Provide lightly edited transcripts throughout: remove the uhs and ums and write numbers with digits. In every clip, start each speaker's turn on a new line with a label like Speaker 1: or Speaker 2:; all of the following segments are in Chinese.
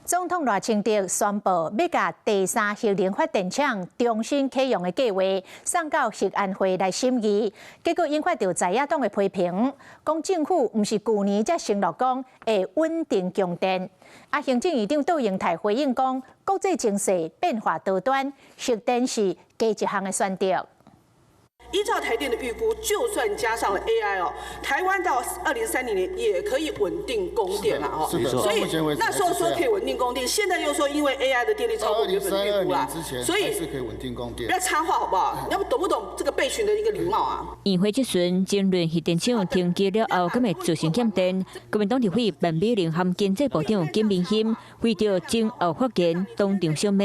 Speaker 1: 總統賴清德宣布，要把第三核能發電廠重新啟用的計劃送到核安會來審議，結果引發到在野黨的批評，講政府不是去年才承諾講會穩定供電。行政院長杜英泰回應講，國際情勢變化多端，核電是加一項的選擇。
Speaker 2: 依照台電的預估，就算加上了 AI 哦，台灣到2030年也可以穩定供電啦哦。所以那時候說可以穩定供電，現在又說因為 AI 的電力超過原本的預估啦，所以
Speaker 3: 是可以穩定供電。
Speaker 2: 不要插話好不好？你要懂不懂這個備詢的一個禮貌啊？
Speaker 4: 議會質詢爭論核電廠停機了後，敢會自行減電？國民黨立委范美玲和經濟部長金明欣為着爭後發言當場相罵，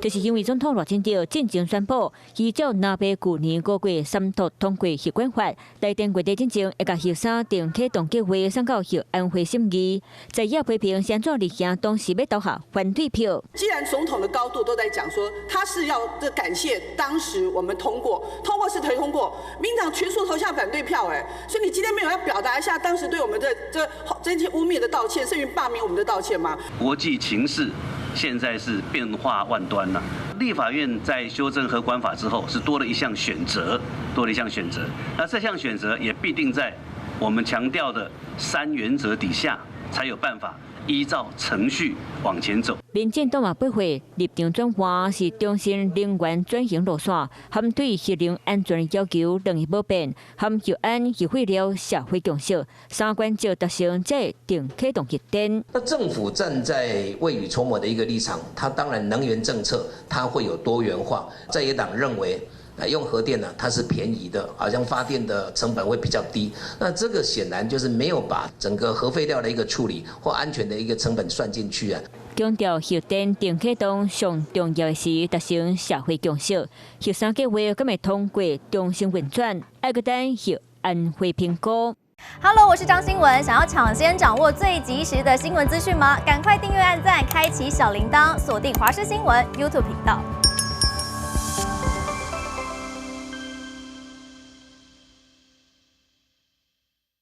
Speaker 4: 就是因為總統賴清德進前宣布，依照南北去年5月三讀通過核管法，來電月底之前會把核三定啟動計劃送到核安會審議。在野批評先做立項，當時要投下反對票。
Speaker 2: 既然總統的高度都在講說，他是要感謝當時我們通過是可以通過，民進黨全數投下反對票，所以你今天沒有要表達一下當時對我們的這些污衊的道歉，甚至罷免我們的道歉嗎？
Speaker 5: 國際情勢現在是變化萬端了。立法院在修正核管法之後，是多了一項選擇，那這項選擇也必定在我們強調的3原則底下，才有辦法依照程序往前走。
Speaker 4: 民進黨也駁回立場轉換是中心能源轉型路線，含對核能安全要求兩個不變，含核安議會了社會共識，3關照達成才會定啟動核電。
Speaker 6: 那政府站在未雨綢繆的一個立場，它當然能源政策它會有多元化。在野黨認為，用核電呢，它是便宜的，好像發電的成本會比較低。那這個顯然就是沒有把整個核廢料的一個處理或安全的一個成本算進去啊。
Speaker 4: 強調核電定啟動上重要的是達成社會共識，核三計劃敢會通過重新運轉，要等核安會評估。
Speaker 7: Hello， 我是張新文，想要搶先掌握最及時的新聞資訊嗎？趕快訂閱、按讚、開啟小鈴鐺，鎖定華視新聞 YouTube 頻道。